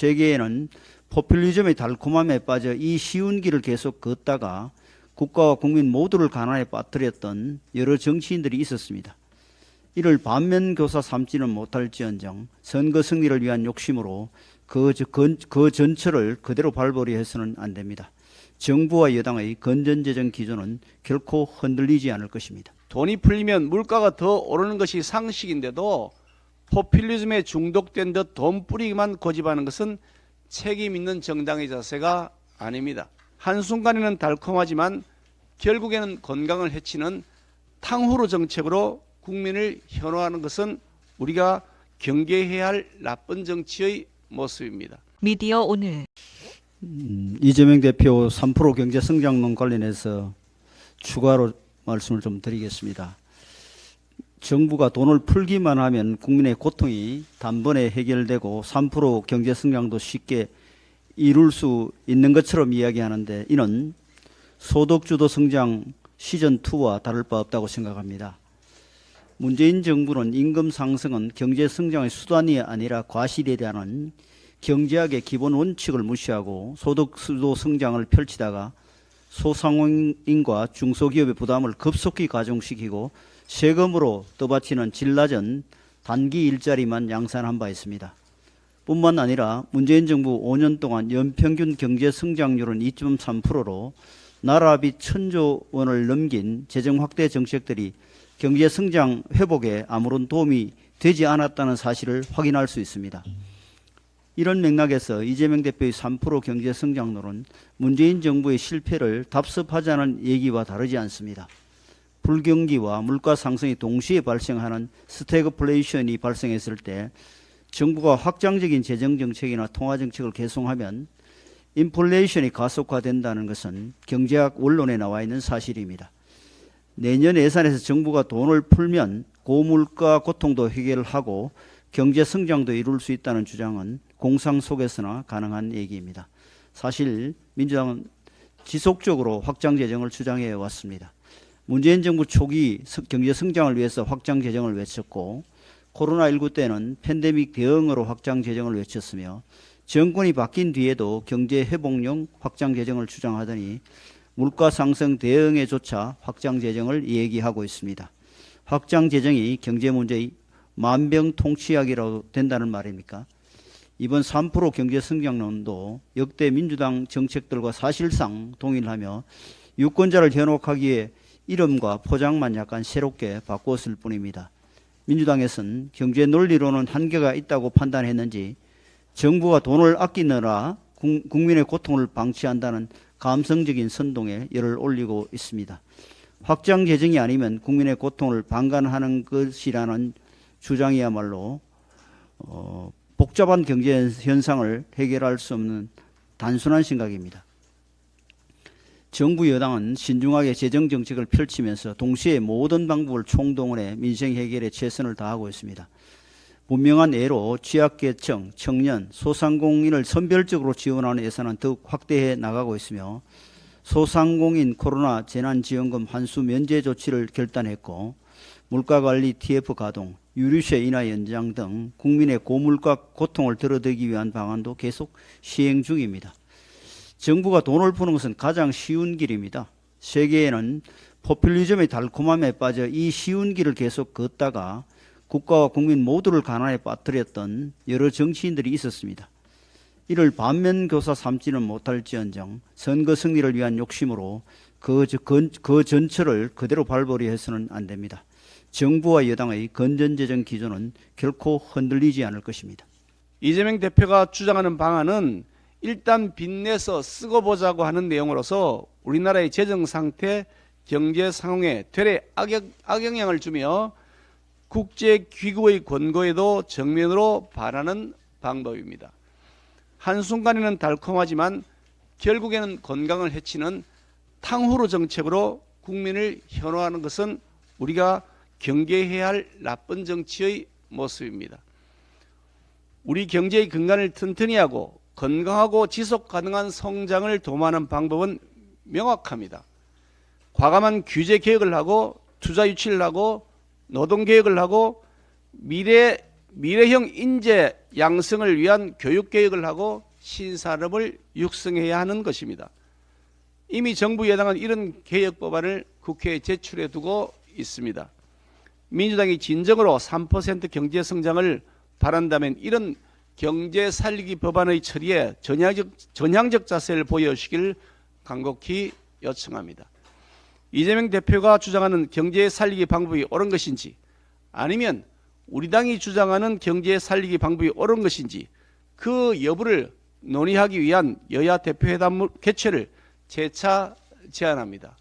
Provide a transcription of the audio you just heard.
세계에는 포퓰리즘의 달콤함에 빠져 이 쉬운 길을 계속 걷다가 국가와 국민 모두를 가난에 빠뜨렸던 여러 정치인들이 있었습니다. 이를 반면교사 삼지는 못할지언정 선거 승리를 위한 욕심으로 그 전철을 그대로 밟으려 해서는 안 됩니다. 정부와 여당의 건전재정 기조는 결코 흔들리지 않을 것입니다. 돈이 풀리면 물가가 더 오르는 것이 상식인데도 포퓰리즘에 중독된 듯 돈 뿌리기만 고집하는 것은 책임 있는 정당의 자세가 아닙니다. 한순간에는 달콤하지만 결국에는 건강을 해치는 탕후루 정책으로 국민을 현혹하는 것은 우리가 경계해야 할 나쁜 정치의 모습입니다. 미디어 오늘 이재명 대표 3% 경제 성장론 관련해서 추가로 말씀을 좀 드리겠습니다. 정부가 돈을 풀기만 하면 국민의 고통이 단번에 해결되고 3% 경제 성장도 쉽게 이룰 수 있는 것처럼 이야기하는데 이는 소득주도 성장 시즌2와 다를 바 없다고 생각합니다. 문재인 정부는 임금 상승은 경제 성장의 수단이 아니라 과실이라는 경제학의 기본 원칙을 무시하고 소득주도 성장을 펼치다가 소상공인과 중소기업의 부담을 급속히 가중시키고 세금으로 떠받치는 질 낮은 단기 일자리만 양산한 바 있습니다. 뿐만 아니라 문재인 정부 5년 동안 연평균 경제 성장률은 2.3%로 나라비 1,000조 원을 넘긴 재정 확대 정책들이 경제 성장 회복에 아무런 도움이 되지 않았다는 사실을 확인할 수 있습니다. 이런 맥락에서 이재명 대표의 3% 경제 성장론은 문재인 정부의 실패를 답습하자는 얘기와 다르지 않습니다. 불경기와 물가 상승이 동시에 발생하는 스태그플레이션이 발생했을 때 정부가 확장적인 재정 정책이나 통화 정책을 개송하면 인플레이션이 가속화된다는 것은 경제학 원론에 나와 있는 사실입니다. 내년 예산에서 정부가 돈을 풀면 고물가 고통도 해결하고 경제 성장도 이룰 수 있다는 주장은 공상 속에서나 가능한 얘기입니다. 사실 민주당은 지속적으로 확장 재정을 주장해 왔습니다. 문재인 정부 초기 경제 성장을 위해서 확장 재정을 외쳤고 코로나19 때는 팬데믹 대응으로 확장 재정을 외쳤으며 정권이 바뀐 뒤에도 경제 회복용 확장 재정을 주장하더니 물가 상승 대응에조차 확장 재정을 얘기하고 있습니다. 확장 재정이 경제 문제의 만병통치약이라고 된다는 말입니까? 이번 3% 경제 성장론도 역대 민주당 정책들과 사실상 동일하며 유권자를 현혹하기에 이름과 포장만 약간 새롭게 바꿨을 뿐입니다. 민주당에서는 경제 논리로는 한계가 있다고 판단했는지 정부가 돈을 아끼느라 국민의 고통을 방치한다는 감성적인 선동에 열을 올리고 있습니다. 확장 재정이 아니면 국민의 고통을 방관하는 것이라는 주장이야말로 복잡한 경제 현상을 해결할 수 없는 단순한 생각입니다. 정부 여당은 신중하게 재정 정책을 펼치면서 동시에 모든 방법을 총동원해 민생 해결에 최선을 다하고 있습니다. 분명한 예로 취약계층, 청년, 소상공인을 선별적으로 지원하는 예산은 더욱 확대해 나가고 있으며 소상공인 코로나 재난지원금 환수 면제 조치를 결단했고 물가관리 TF 가동, 유류세 인하 연장 등 국민의 고물가 고통을 덜어드리기 위한 방안도 계속 시행 중입니다. 정부가 돈을 푸는 것은 가장 쉬운 길입니다. 세계에는 포퓰리즘의 달콤함에 빠져 이 쉬운 길을 계속 걷다가 국가와 국민 모두를 가난에 빠뜨렸던 여러 정치인들이 있었습니다. 이를 반면교사 삼지는 못할지언정 선거 승리를 위한 욕심으로 그 전철을 그대로 밟으려 해서는 안 됩니다. 정부와 여당의 건전재정 기조는 결코 흔들리지 않을 것입니다. 이재명 대표가 주장하는 방안은 일단 빚내서 쓰고 보자고 하는 내용으로서 우리나라의 재정 상태, 경제 상황에 되레 악영향을 주며 국제기구의 권고에도 정면으로 반하는 방법입니다. 한순간에는 달콤하지만 결국에는 건강을 해치는 탕후루 정책으로 국민을 현혹하는 것은 우리가 경계해야 할 나쁜 정치의 모습입니다. 우리 경제의 근간을 튼튼히 하고 건강하고 지속 가능한 성장을 도모하는 방법은 명확합니다. 과감한 규제 개혁을 하고 투자 유치를 하고 노동 개혁을 하고 미래 미래형 인재 양성을 위한 교육 개혁을 하고 신산업을 육성해야 하는 것입니다. 이미 정부 여당은 이런 개혁 법안을 국회에 제출해 두고 있습니다. 민주당이 진정으로 3% 경제 성장을 바란다면 이런 경제 살리기 법안의 처리에 전향적 자세를 보여주시길 간곡히 요청합니다. 이재명 대표가 주장하는 경제 살리기 방법이 옳은 것인지, 아니면 우리 당이 주장하는 경제 살리기 방법이 옳은 것인지 그 여부를 논의하기 위한 여야 대표회담 개최를 재차 제안합니다.